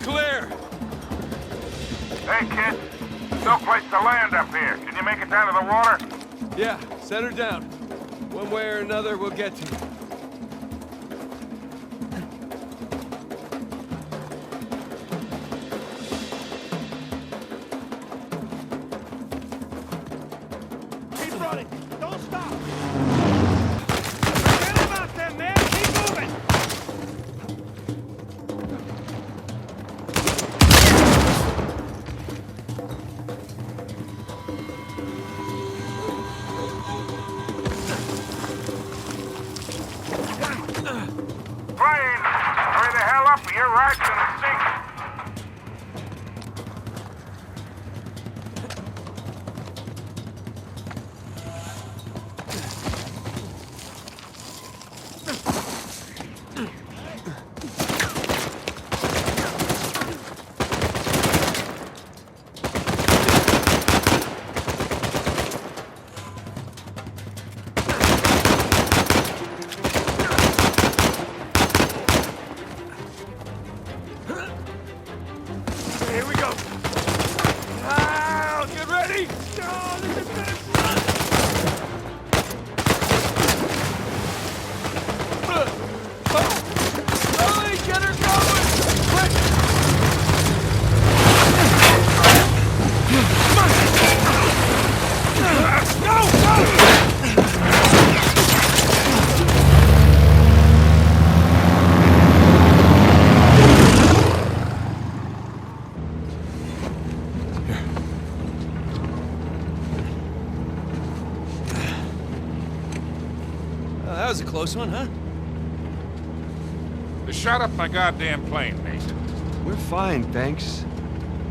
clear. Hey, kid. No place to land up here. Can you make it down to the water? Yeah, set her down. One way or another, we'll get to you. Keep running. Don't stop. Forget about them, man. Keep moving. Plane! Hurry the hell up or your ride's gonna sink! Here we go. Ah, get ready. Oh, this is gonna Sully, get her going. Quick. That was a close one, huh? They shot up my goddamn plane, mate. We're fine, thanks.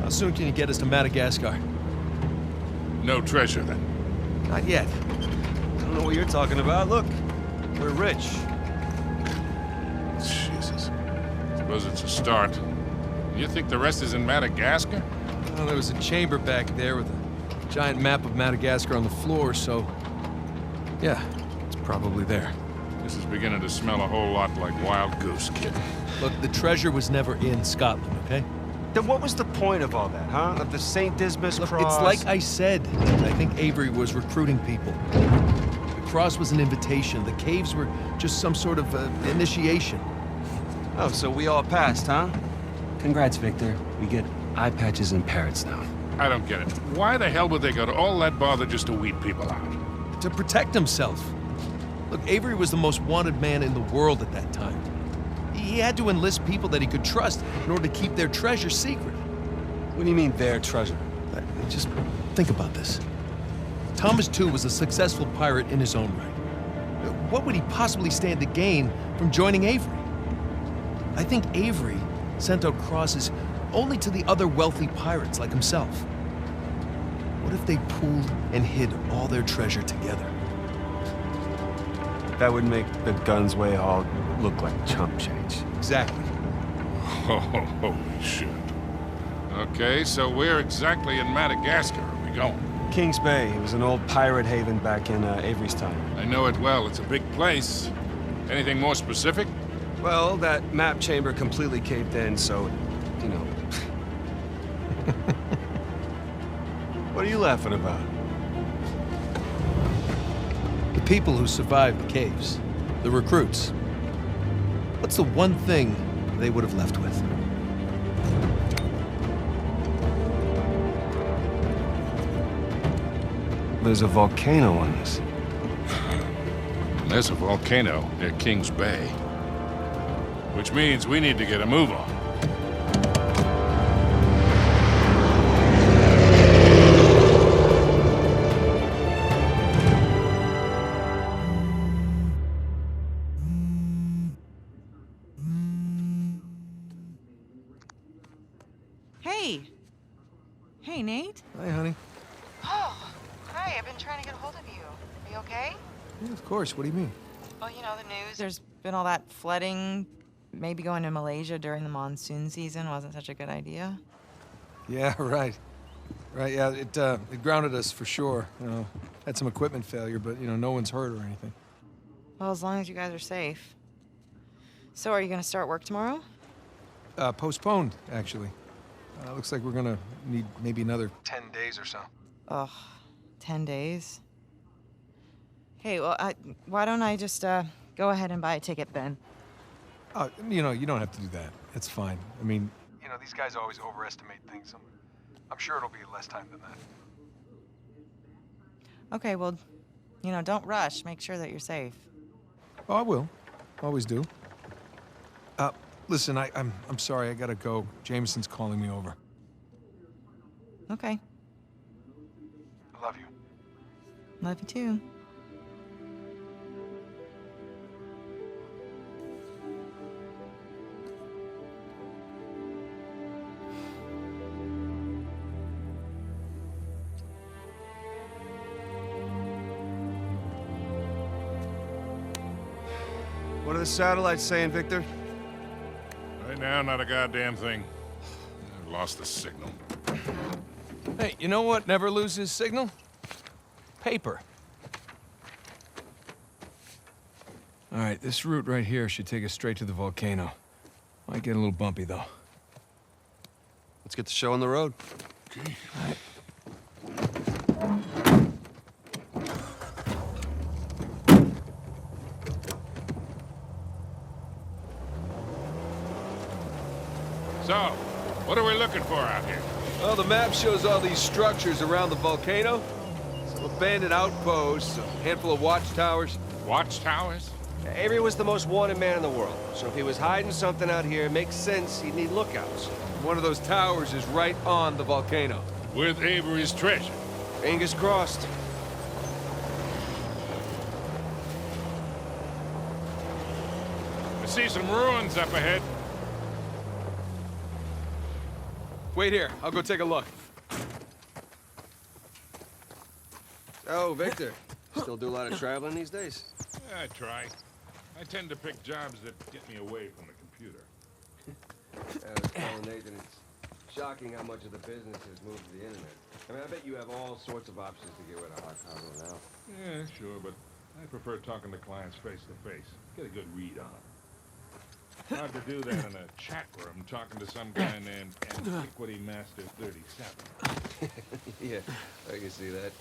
How soon can you get us to Madagascar? No treasure, then. Not yet. I don't know what you're talking about. Look, we're rich. Jesus. Suppose it's a start. You think the rest is in Madagascar? Well, there was a chamber back there with a giant map of Madagascar on the floor, so... yeah, it's probably there. This is beginning to smell a whole lot like wild goose, kid. Look, the treasure was never in Scotland, okay? Then what was the point of all that, huh? Of the St. Dismas Look, cross? it's like I said. I think Avery was recruiting people. The cross was an invitation. The caves were just some sort of initiation. Oh, so we all passed, huh? Congrats, Victor. We get eye patches and parrots now. I don't get it. Why the hell would they go to all that bother just to weed people out? To protect himself. Look, Avery was the most wanted man in the world at that time. He had to enlist people that he could trust in order to keep their treasure secret. What do you mean, their treasure? Just think about this. Thomas, too, was a successful pirate in his own right. What would he possibly stand to gain from joining Avery? I think Avery sent out crosses only to the other wealthy pirates like himself. What if they pooled and hid all their treasure together? That would make the Gunsway haul look like chump change. Exactly. Oh, holy shit. Okay, so where exactly in Madagascar are we going? Kings Bay. It was an old pirate haven back in Avery's time. I know it well. It's a big place. Anything more specific? Well, that map chamber completely caved in, so, you know. What are you laughing about? The people who survived the caves, the recruits. What's the one thing they would have left with? There's a volcano on this. There's a volcano near Kings Bay. Which means we need to get a move on. Hey. Hey, Nate. Hi, honey. Oh, hi. I've been trying to get a hold of you. Are you okay? Yeah, of course. What do you mean? Well, you know, the news. There's been all that flooding. Maybe going to Malaysia during the monsoon season wasn't such a good idea. Yeah, right. Right, yeah, it grounded us for sure. You know, had some equipment failure, but, you know, no one's hurt or anything. Well, as long as you guys are safe. So, are you going to start work tomorrow? Postponed, actually. Looks like we're gonna need maybe another 10 days or so. Ugh, 10 days? Hey, well, why don't I just go ahead and buy a ticket then? You know, you don't have to do that. It's fine. I mean, you know, these guys always overestimate things. I'm sure it'll be less time than that. Okay, well, you know, don't rush. Make sure that you're safe. Oh, I will. Always do. Listen, I'm sorry. I gotta go. Jameson's calling me over. Okay. I love you. Love you too. What are the satellites saying, Victor? Right now, not a goddamn thing. I've lost the signal. Hey, you know what never loses signal? Paper. All right, this route right here should take us straight to the volcano. Might get a little bumpy, though. Let's get the show on the road. Okay. All right. So, what are we looking for out here? Well, the map shows all these structures around the volcano. Some abandoned outposts, a handful of watchtowers. Watchtowers? Avery was the most wanted man in the world, so if he was hiding something out here, it makes sense he'd need lookouts. One of those towers is right on the volcano. With Avery's treasure. Fingers crossed. I see some ruins up ahead. Wait here, I'll go take a look. Oh, Victor. Still do a lot of traveling these days? I try. I tend to pick jobs that get me away from the computer. I was telling Nathan, it's shocking how much of the business has moved to the internet. I mean, I bet you have all sorts of options to get rid of hard copy now. Yeah, sure, but I prefer talking to clients face to face. Get a good read on them. Hard to do that in a chat room talking to some guy named Antiquity Master 37. Yeah, I can see that.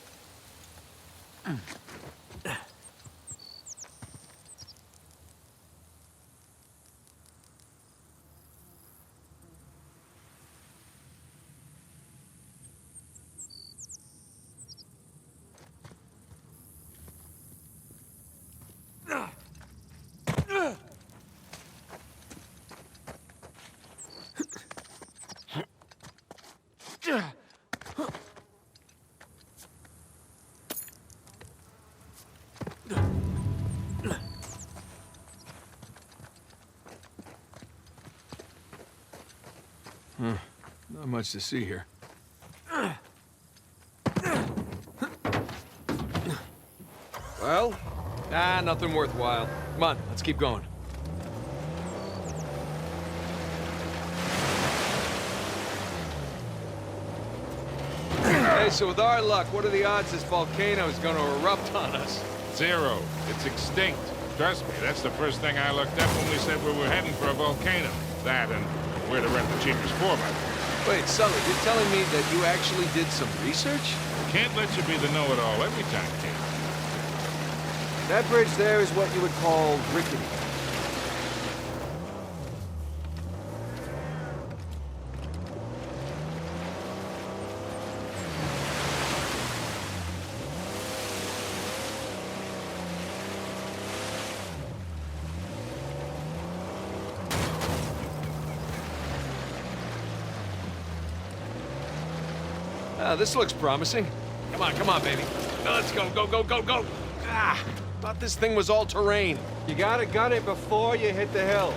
Not much to see here. Well? Nothing worthwhile. Come on, let's keep going. Hey, so with our luck, what are the odds this volcano is gonna erupt on us? 0. It's extinct. Trust me, that's the first thing I looked up when we said we were heading for a volcano. That and where to rent the cheapest 4x4. Wait, Sully, you're telling me that you actually did some research? Can't let you be the know-it-all every time, kid. That bridge there is what you would call rickety. This looks promising. Come on, baby. Now let's go, go. Thought this thing was all terrain. You gotta gun it before you hit the hill.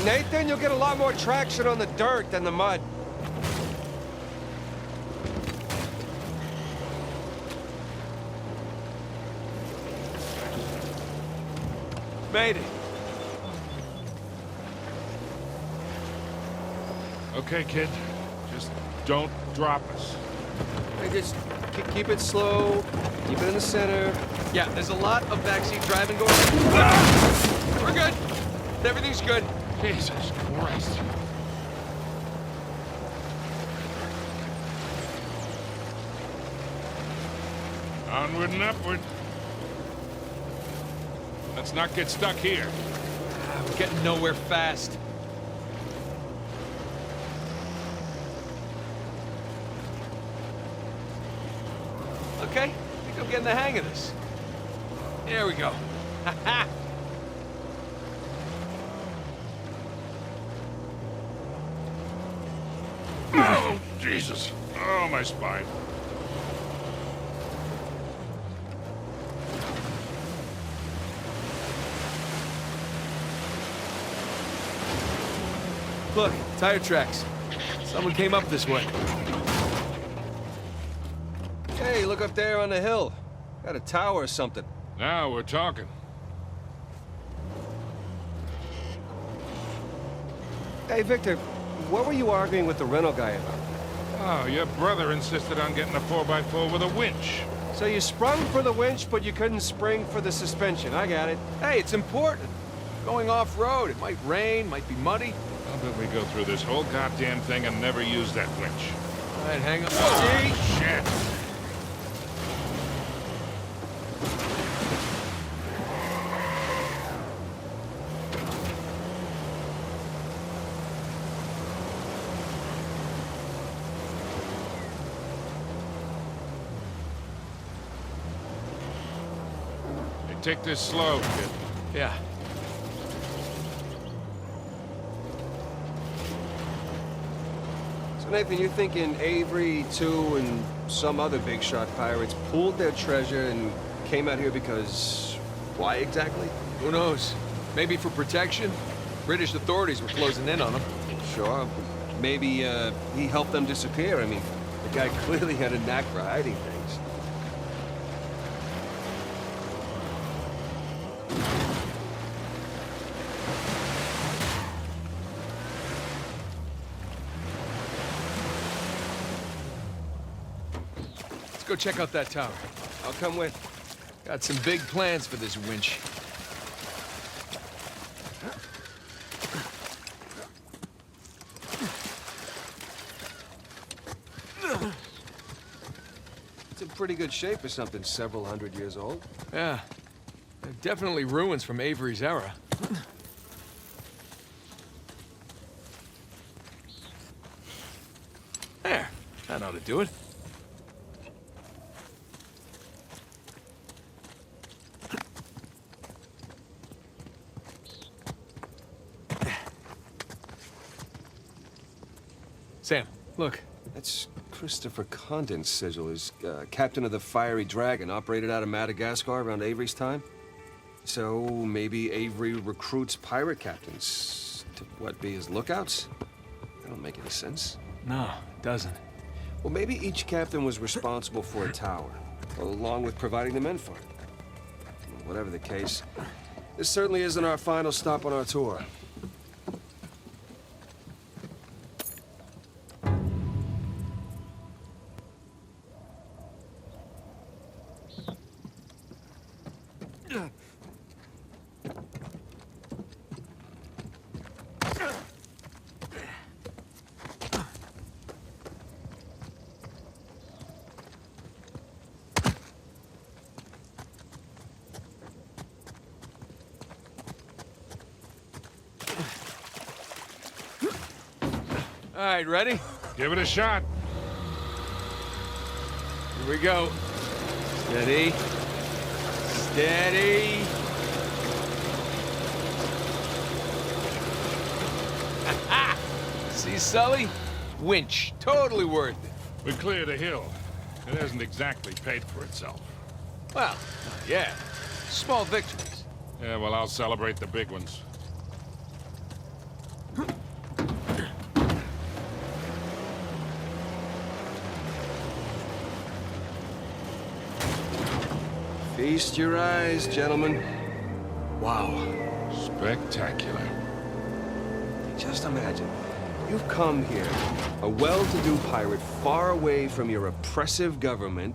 Nathan. You'll get a lot more traction on the dirt than the mud. Made it. Okay, kid. Just don't drop us. Hey, just keep it slow. Keep it in the center. Yeah, there's a lot of backseat driving going on. Ah! We're good. Everything's good. Jesus Christ. Onward and upward. Let's not get stuck here. We're getting nowhere fast. Okay, I think I'm getting the hang of this. There we go. Ha-ha! Oh, Jesus. Oh, my spine. Look, tire tracks. Someone came up this way. Hey, look up there on the hill. Got a tower or something. Now we're talking. Hey, Victor, what were you arguing with the rental guy about? Oh, your brother insisted on getting a 4x4 with a winch. So you sprung for the winch, but you couldn't spring for the suspension. I got it. Hey, it's important. Going off-road, it might rain, might be muddy. How about we go through this whole goddamn thing and never use that winch? All right, hang on. Oh, shit. Hey, take this slow, kid. Yeah. So, Nathan, you're thinking Avery, too, and some other big shot pirates pooled their treasure and came out here because... why exactly? Who knows? Maybe for protection? British authorities were closing in on them. Sure. Maybe, he helped them disappear. I mean, the guy clearly had a knack for hiding things. Let's go check out that tower. I'll come with. Got some big plans for this winch. It's in pretty good shape for something several hundred years old. Yeah. They're definitely ruins from Avery's era. There. That ought to do it. Sam, look. That's Christopher Condon's sigil. He's captain of the Fiery Dragon, operated out of Madagascar around Avery's time. So maybe Avery recruits pirate captains to, what, be his lookouts? That don't make any sense. No, it doesn't. Well, maybe each captain was responsible for a tower, along with providing the men for it. Whatever the case, this certainly isn't our final stop on our tour. All right, ready? Give it a shot. Here we go. Steady. Steady. See, Sully? Winch. Totally worth it. We cleared a hill. It hasn't exactly paid for itself. Well, yeah. Small victories. Yeah, well, I'll celebrate the big ones. Feast your eyes, gentlemen. Wow. Spectacular. Just imagine. You've come here, a well-to-do pirate far away from your oppressive government.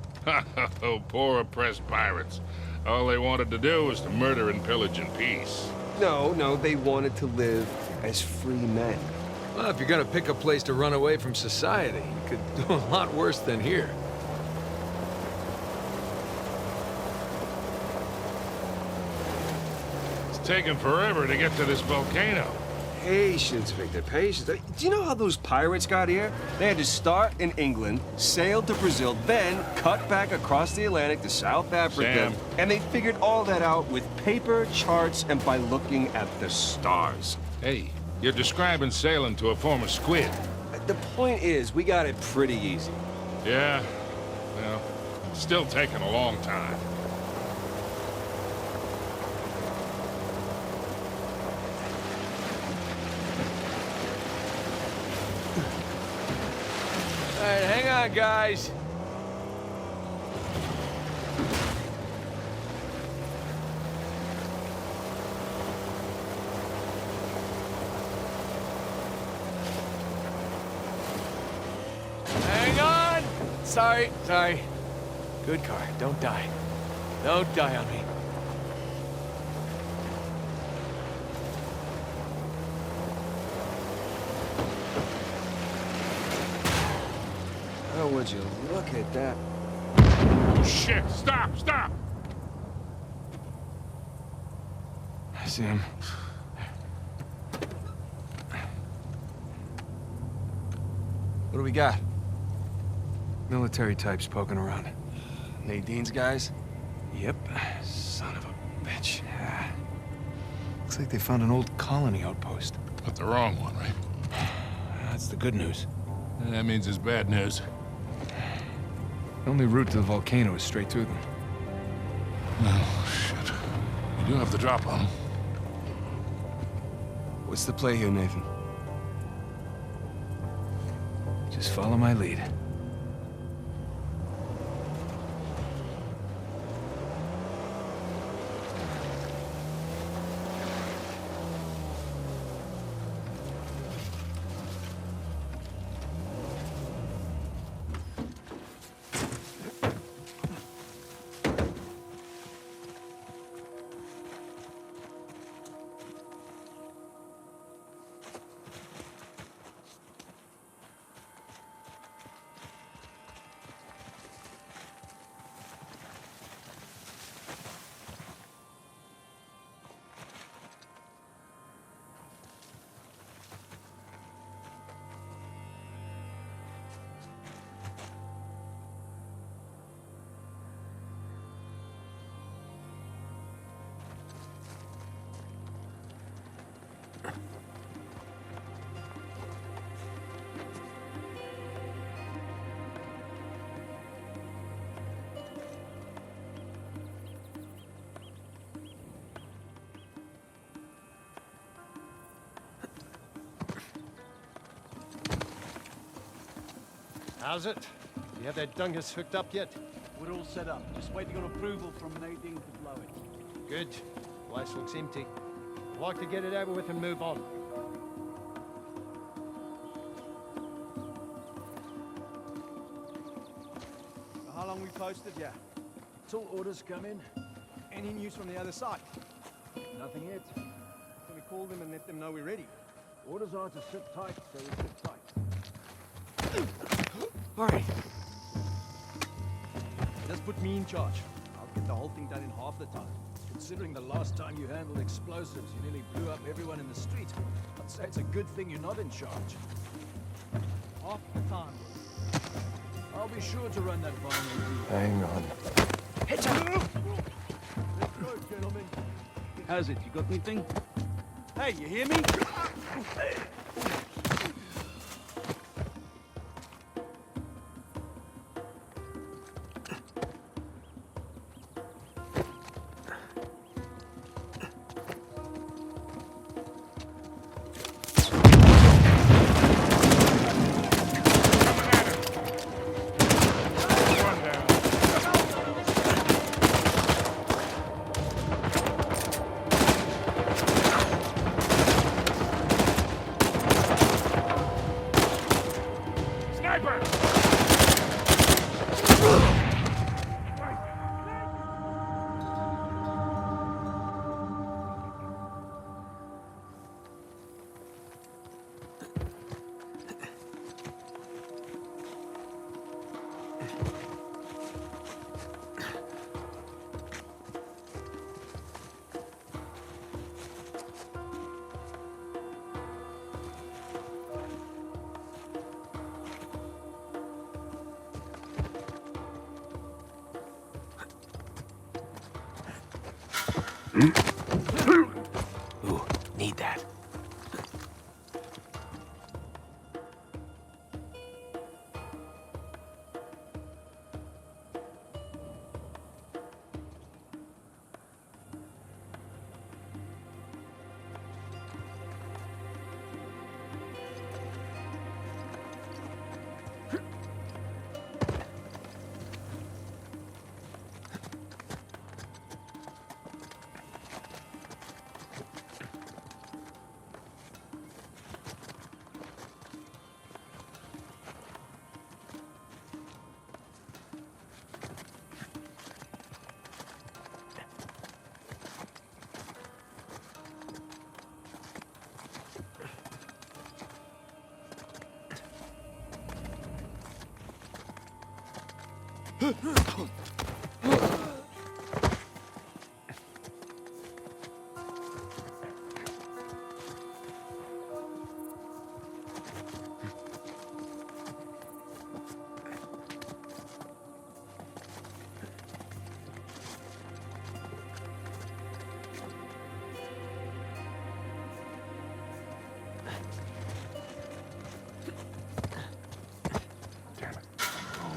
Oh, poor oppressed pirates. All they wanted to do was to murder and pillage in peace. No, they wanted to live as free men. Well, if you're gonna pick a place to run away from society, you could do a lot worse than here. It's taken forever to get to this volcano. Patience, Victor, patience. Do you know how those pirates got here? They had to start in England, sail to Brazil, then cut back across the Atlantic to South Africa. Sam. And they figured all that out with paper, charts, and by looking at the stars. Hey, you're describing sailing to a form of squid. The point is, we got it pretty easy. Yeah, well, it's still taking a long time. All right, hang on, guys. Hang on! Sorry. Good car. Don't die. Don't die on me. Oh, would you look at that? Oh, shit! Stop! I see him. What do we got? Military types poking around. Nadine's guys? Yep. Son of a bitch. Yeah. Looks like they found an old colony outpost. But the wrong one, right? That's the good news. That means it's bad news. The only route to the volcano is straight through them. Oh, shit. You do have the drop on them. What's the play here, Nathan? Just follow my lead. How's it? You have that dungus hooked up yet? We're all set up. Just waiting on approval from Nadine to blow it. Good. Place looks empty. I'd like to get it over with and move on. How long we posted? Yeah. Till orders come in. Any news from the other side? Nothing yet. Can we call them and let them know we're ready? Orders are to sit tight, so we sit tight. All right. Just put me in charge. I'll get the whole thing done in half the time. Considering the last time you handled explosives, you nearly blew up everyone in the street. I'd say it's a good thing you're not in charge. Half the time. I'll be sure to run that bomb with you. Hang on. Let's go, gentlemen. How's it? You got anything? Hey, you hear me? Ooh, need that.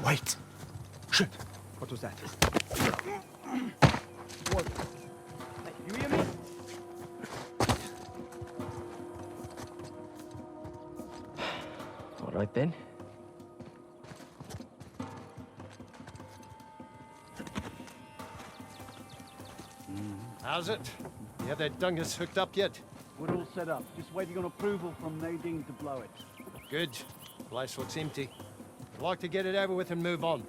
Wait. Shit. What was that? What? Hey, you hear me? All right then. How's it? You have that dungus hooked up yet? We're all set up. Just waiting on approval from Nadine to blow it. Good. Place looks empty. I'd like to get it over with and move on.